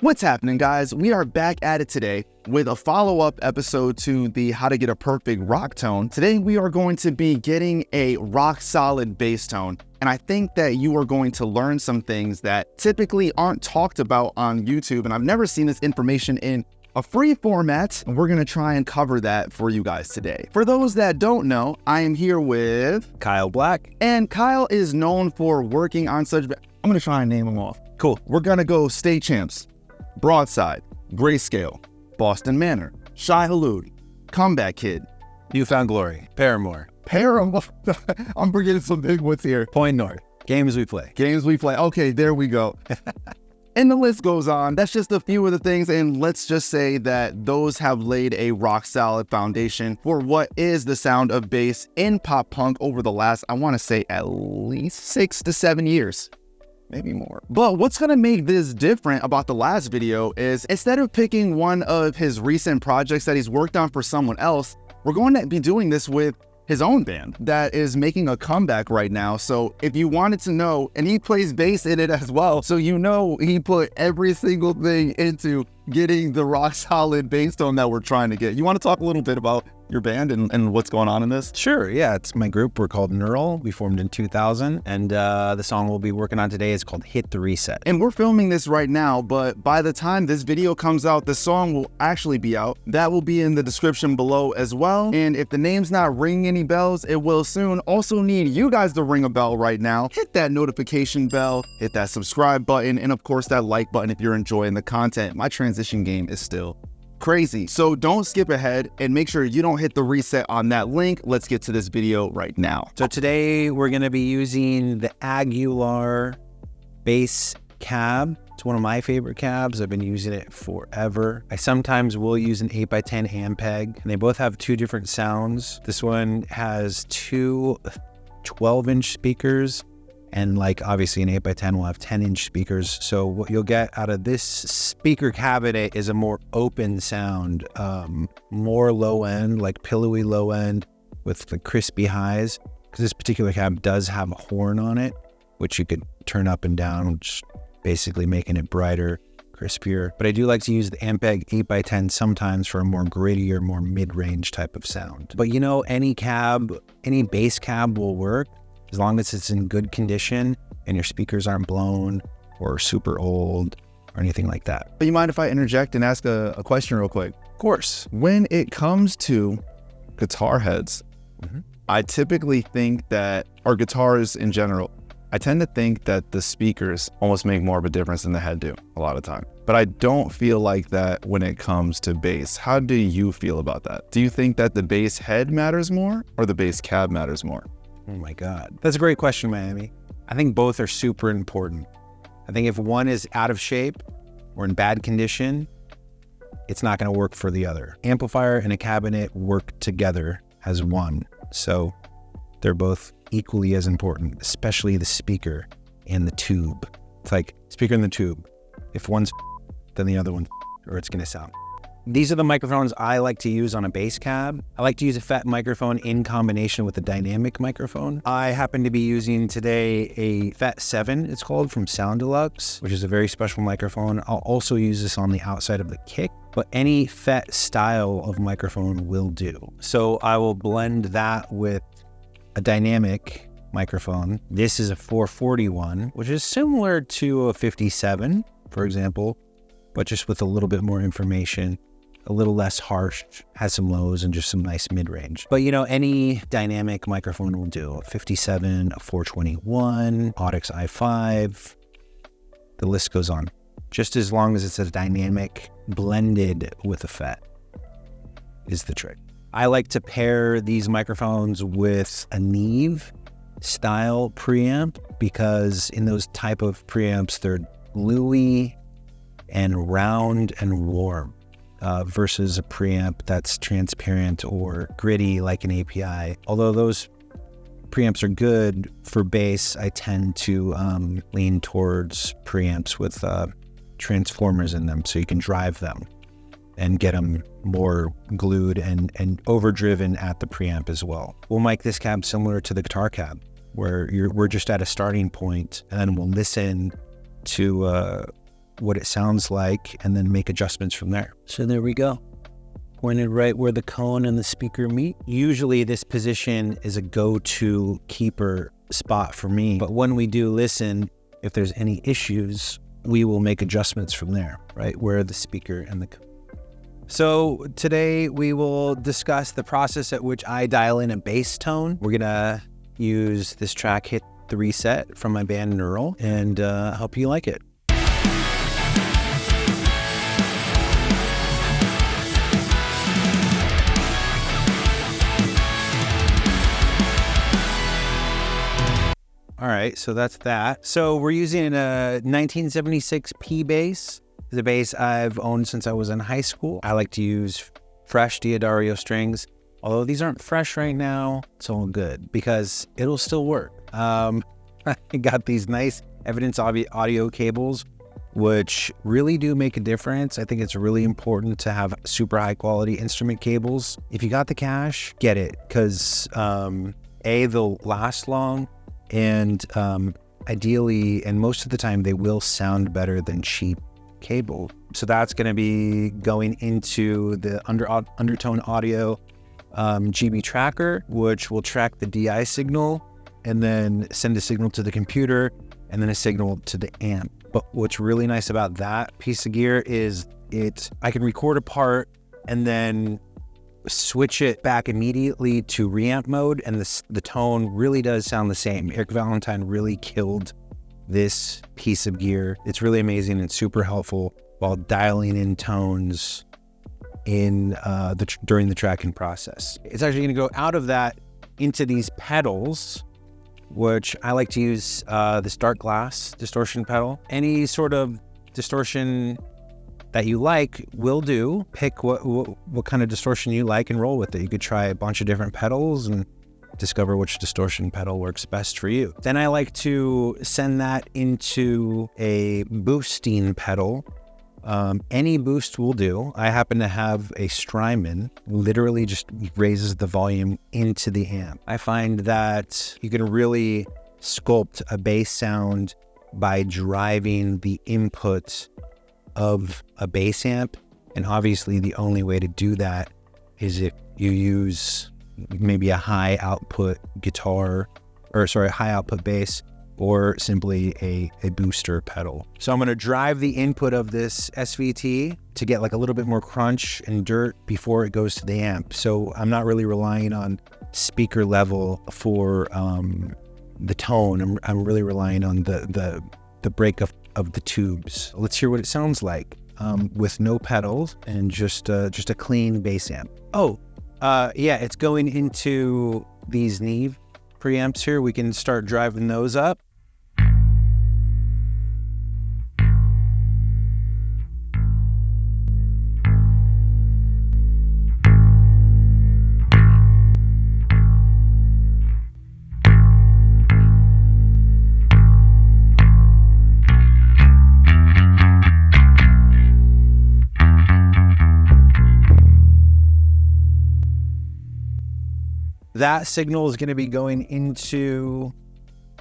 What's happening, guys? We are back at it today with a follow-up episode to the How to Get a Perfect Rock Tone. Today, we are going to be getting a rock-solid bass tone, and I think that you are going to learn some things that typically aren't talked about on YouTube, and I've never seen this information in a free format, and we're going to try and cover that for you guys today. For those that don't know, I am here with Kyle Black, and Kyle is known for working on such... I'm going to try and name them off. Cool. We're going to go State Champs, Broadside, Grayscale, Boston Manor, Shy Halud, Comeback Kid, Newfound Glory, Paramore, I'm forgetting some big ones here. Point North, Games We Play. Games We Play. Okay, there we go. And the list goes on. That's just a few of the things, and let's just say that those have laid a rock-solid foundation for what is the sound of bass in pop punk over the last, I want to say, at least 6 to 7 years. Maybe more. But what's gonna make this different about the last video is instead of picking one of his recent projects that he's worked on for someone else, we're going to be doing this with his own band that is making a comeback right now. So if you wanted to know, and he plays bass in it as well, so you know he put every single thing into getting the rock solid bass tone that we're trying to get. You want to talk a little bit about your band and what's going on in this? Sure, yeah, it's my group. We're called Nural. We formed in 2000, and the song we'll be working on today is called Hit the Reset. And we're filming this right now, but by the time this video comes out, the song will actually be out. That will be in the description below as well. And if the name's not ringing any bells, it will soon. Also need you guys to ring a bell right now. Hit that notification bell, hit that subscribe button, and of course that like button if you're enjoying the content. My transition game is still crazy. So don't skip ahead and make sure you don't hit the reset on that link. Let's get to this video right now. So today we're going to be using the Aguilar bass cab. It's one of my favorite cabs. I've been using it forever. I sometimes will use an 8x10 Ampeg, and they both have two different sounds. This one has two 12-inch speakers, and like obviously an 8x10 will have 10-inch speakers. So what you'll get out of this speaker cabinet is a more open sound, more low end, like pillowy low end with the crispy highs. Because this particular cab does have a horn on it, which you could turn up and down, which basically making it brighter, crispier. But I do like to use the Ampeg 8x10 sometimes for a more grittier, more mid-range type of sound. But you know, any cab, any bass cab will work, as long as it's in good condition and your speakers aren't blown or super old or anything like that. But you mind if I interject and ask a question real quick? Of course. When it comes to guitar heads, I typically think that, or guitars in general, I tend to think that the speakers almost make more of a difference than the head do a lot of time. But I don't feel like that when it comes to bass. How do you feel about that? Do you think that the bass head matters more or the bass cab matters more? Oh my God. That's a great question, Miami. I think both are super important. I think if one is out of shape or in bad condition, it's not going to work for the other. Amplifier and a cabinet work together as one. So they're both equally as important, especially the speaker and the tube. It's like speaker and the tube. If one's then the other one, or it's going to sound. These are the microphones I like to use on a bass cab. I like to use a FET microphone in combination with a dynamic microphone. I happen to be using today a FET 7, it's called, from Sound Deluxe, which is a very special microphone. I'll also use this on the outside of the kick, but any FET style of microphone will do. So I will blend that with a dynamic microphone. This is a 441, which is similar to a 57, for example, but just with a little bit more information. A little less harsh, has some lows and just some nice mid-range. But you know, any dynamic microphone will do. A 57, a 421, Audix i5, the list goes on. Just as long as it's a dynamic blended with a FET is the trick. I like to pair these microphones with a Neve style preamp because in those type of preamps, they're bluey and round and warm. Versus a preamp that's transparent or gritty like an API. Although those preamps are good for bass, I tend to lean towards preamps with transformers in them so you can drive them and get them more glued and overdriven at the preamp as well. We'll make this cab similar to the guitar cab, where we're just at a starting point, and then we'll listen to what it sounds like and then make adjustments from there. So there we go. Pointed right where the cone and the speaker meet. Usually this position is a go-to keeper spot for me, but when we do listen, if there's any issues, we will make adjustments from there, right? Where the speaker and the cone. So today we will discuss the process at which I dial in a bass tone. We're gonna use this track, Hit the Reset, from my band Nural, and hope you like it. All right, so that's that. So we're using a 1976 P bass. It's a bass I've owned since I was in high school. I like to use fresh D'Addario strings. Although these aren't fresh right now, it's all good because it'll still work. I got these nice Evidence audio cables, which really do make a difference. I think it's really important to have super high quality instrument cables. If you got the cash, get it, because A, they'll last long, and ideally, and most of the time, they will sound better than cheap cable. So that's going to be going into the Undertone Audio GB tracker, which will track the DI signal and then send a signal to the computer and then a signal to the amp. But what's really nice about that piece of gear is I can record a part and then switch it back immediately to reamp mode, and the tone really does sound the same. Eric Valentine really killed this piece of gear. It's really amazing and super helpful while dialing in tones in during the tracking process. It's actually going to go out of that into these pedals, which I like to use this dark glass distortion pedal. Any sort of distortion that you like will do. Pick what kind of distortion you like and roll with it. You could try a bunch of different pedals and discover which distortion pedal works best for you. Then I like to send that into a boosting pedal. Any boost will do. I happen to have a Strymon, literally just raises the volume into the amp. I find that you can really sculpt a bass sound by driving the input of a bass amp, and obviously the only way to do that is if you use maybe a high output high output bass, or simply a booster pedal. So I'm going to drive the input of this SVT to get like a little bit more crunch and dirt before it goes to the amp. So I'm not really relying on speaker level for the tone. I'm really relying on the break of the tubes. Let's hear what it sounds like with no pedals and just a clean bass amp. Yeah, it's going into these Neve preamps here. We can start driving those up. That signal is going to be going into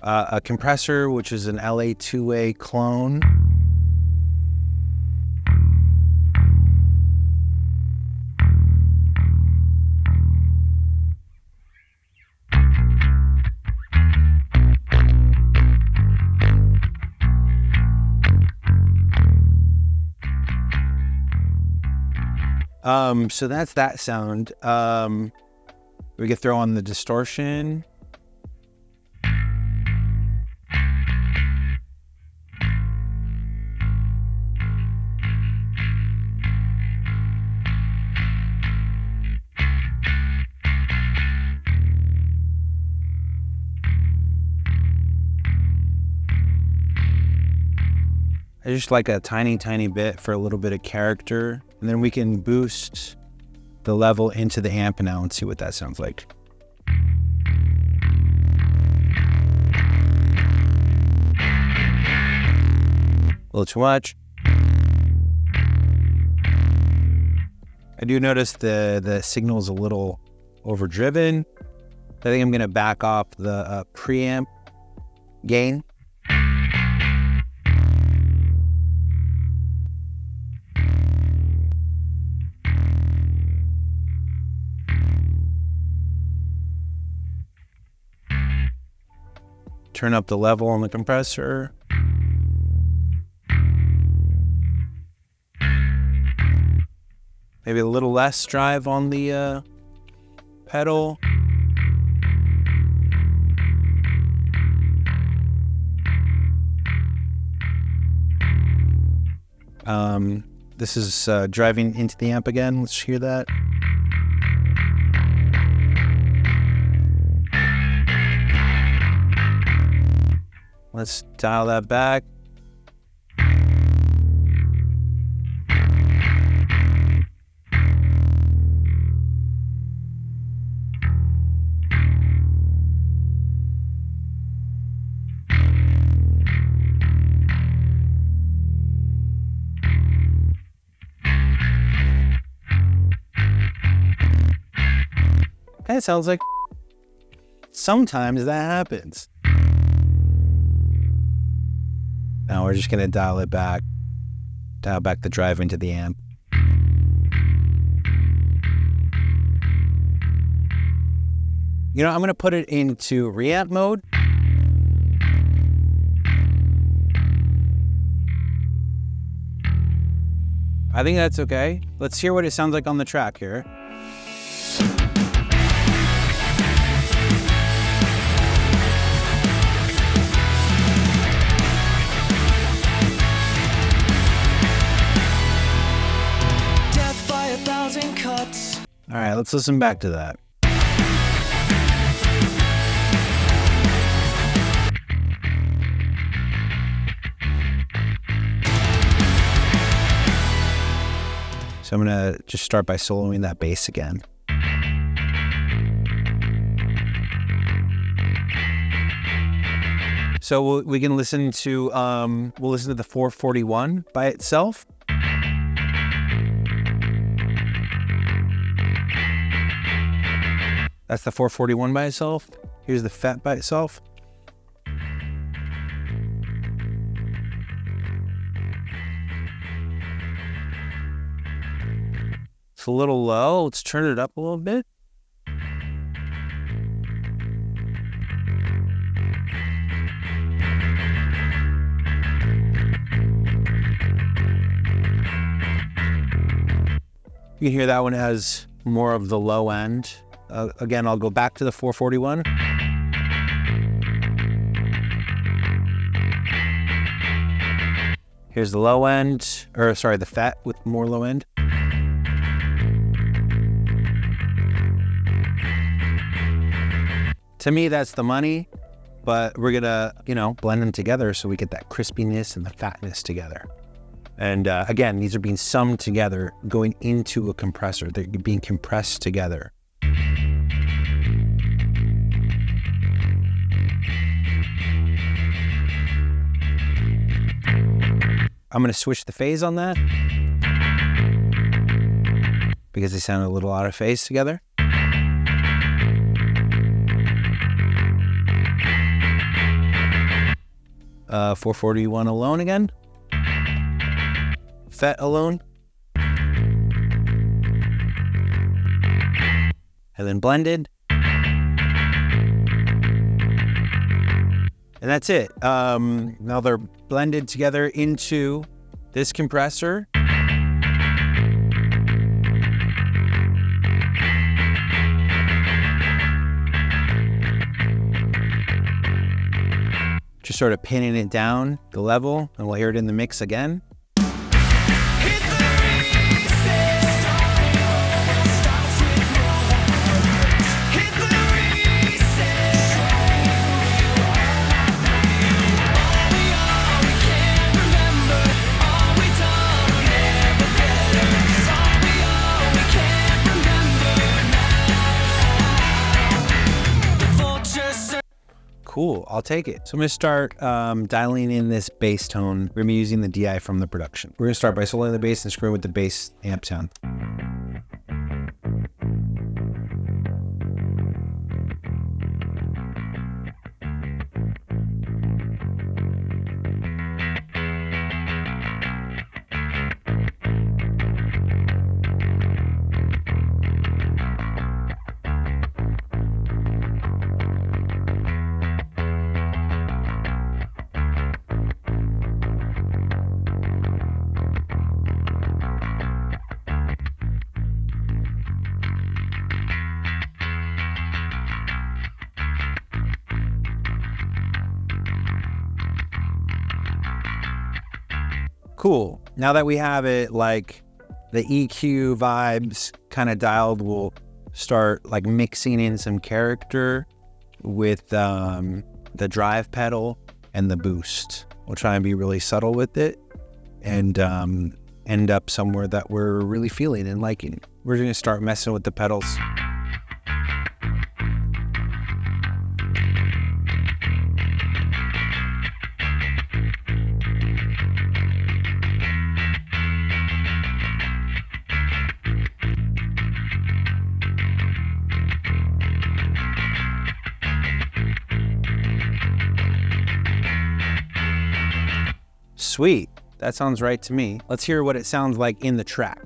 a compressor, which is an LA2A clone. So that's that sound. We could throw on the distortion. I just like a tiny bit for a little bit of character. And then we can boost the level into the amp now and see what that sounds like. A little too much. I do notice the signal is a little overdriven. I think I'm going to back off the preamp gain. turn up the level on the compressor. Maybe a little less drive on the pedal. This is driving into the amp again. Let's hear that. Let's dial that back. That sounds like sometimes that happens. Now we're just gonna dial back the drive into the amp. You know, I'm gonna put it into reamp mode. I think that's okay. Let's hear what it sounds like on the track here. All right, let's listen back to that. So I'm gonna just start by soloing that bass again. So we can listen to we'll listen to the 441 by itself. That's the 441 by itself. Here's the FET by itself. It's a little low. Let's turn it up a little bit. You can hear that one has more of the low end. Again, I'll go back to the 441. Here's the low end, or sorry, the FET with more low end. To me, that's the money, but we're gonna, blend them together so we get that crispiness and the fatness together. And again, these are being summed together, going into a compressor. They're being compressed together. I'm gonna switch the phase on that because they sound a little out of phase together. Uh, 441 alone again. FET alone. And then blended. And that's it. Now they're blended together into this compressor. Just sort of pinning it down, the level, and we'll hear it in the mix again. Cool, I'll take it. So I'm gonna start dialing in this bass tone. We're gonna be using the DI from the production. We're gonna start by soloing the bass and screwing with the bass amp sound. Cool. Now that we have it, like the EQ vibes kind of dialed, we'll start like mixing in some character with the drive pedal and the boost. We'll try and be really subtle with it and end up somewhere that we're really feeling and liking. We're going to start messing with the pedals. Sweet. That sounds right to me. Let's hear what it sounds like in the track.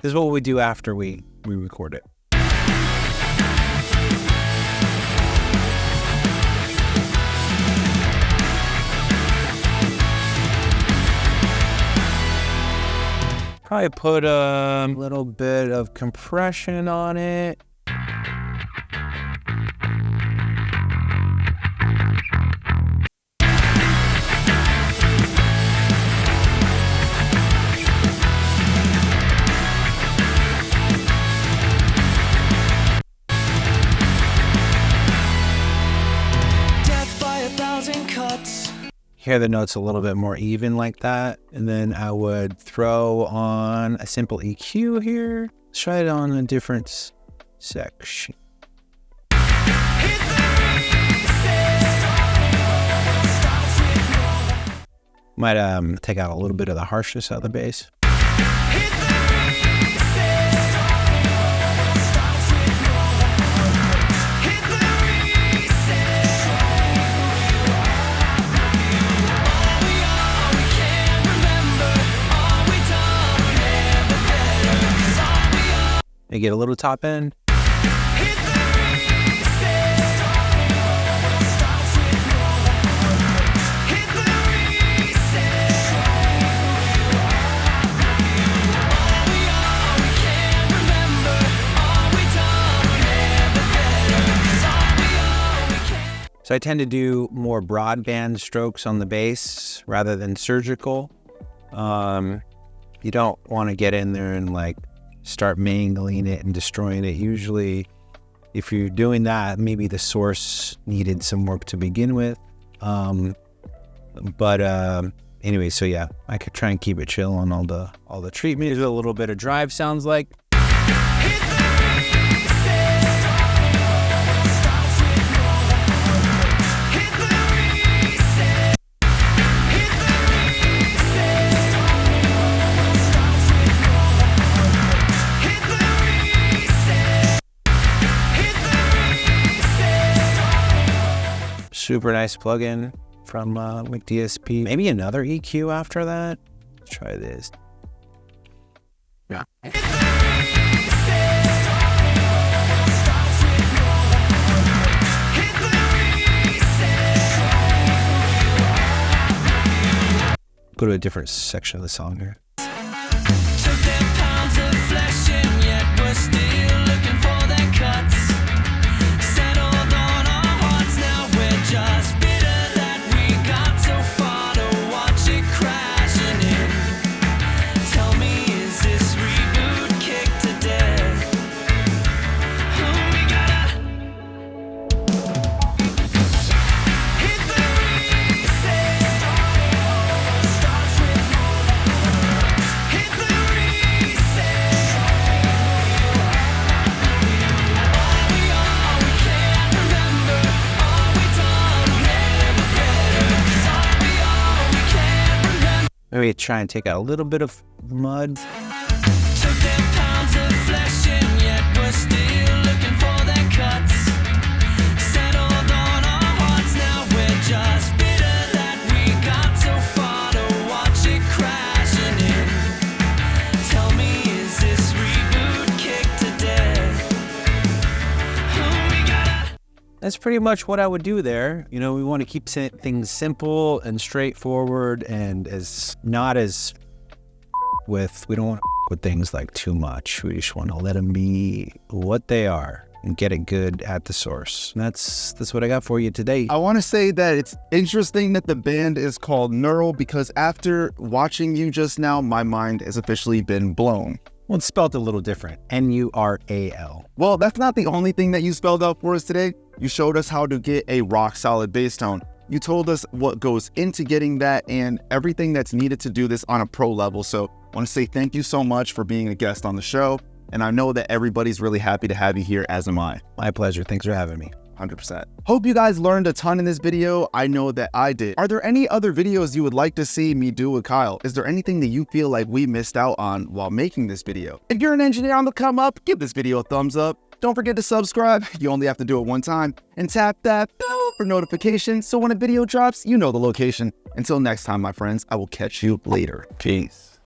This is what we do after we record it. Probably put a little bit of compression on it. Death by 1,000 cuts. Hear the notes a little bit more even like that, and then I would throw on a simple EQ here. Let's try it on a different section. Might take out a little bit of the harshness out of the bass. And get a little top end. So I tend to do more broadband strokes on the bass rather than surgical. You don't want to get in there and like start mangling it and destroying it. Usually, if you're doing that, maybe the source needed some work to begin with. Anyway, so yeah, I could try and keep it chill on all the treatment. There's a little bit of drive sounds like. Super nice plugin from DSP. Maybe another EQ after that. Let's try this. Yeah. Go to a different section of the song here. Took their pounds of flesh and yet we're still looking for their cuts. Settled on our hearts, now we're just bitter that we got so far to watch it crashing in. Tell me, is this reboot kicked to death? We gotta hit the reset. Hit the reset. All we are, we can't remember. All we done, never better. 'Cause all we are, we can't remember. Maybe try and take out a little bit of mud. Took their pounds of flesh and yet we're still looking for their cuts. Settled on our hearts, now we're just bitter that we got so far to watch it crashing in. Tell me, is this reboot kicked to death? We gotta pretty much what I would do there. You know, we want to keep things simple and straightforward and we don't want to with things like too much. We just want to let them be what they are and get it good at the source. And that's what I got for you today. I want to say that it's interesting that the band is called Nural, because after watching you just now, my mind has officially been blown. Well, it's spelled a little different. Nural. Well, that's not the only thing that you spelled out for us today. You showed us how to get a rock solid bass tone. You told us what goes into getting that and everything that's needed to do this on a pro level. So I want to say thank you so much for being a guest on the show. And I know that everybody's really happy to have you here, as am I. My pleasure. Thanks for having me. 100%. Hope you guys learned a ton in this video. I know that I did. Are there any other videos you would like to see me do with Kyle? Is there anything that you feel like we missed out on while making this video? If you're an engineer on the come up, give this video a thumbs up. Don't forget to subscribe. You only have to do it one time. And tap that bell for notifications so when a video drops, you know the location. Until next time, my friends, I will catch you later. Peace.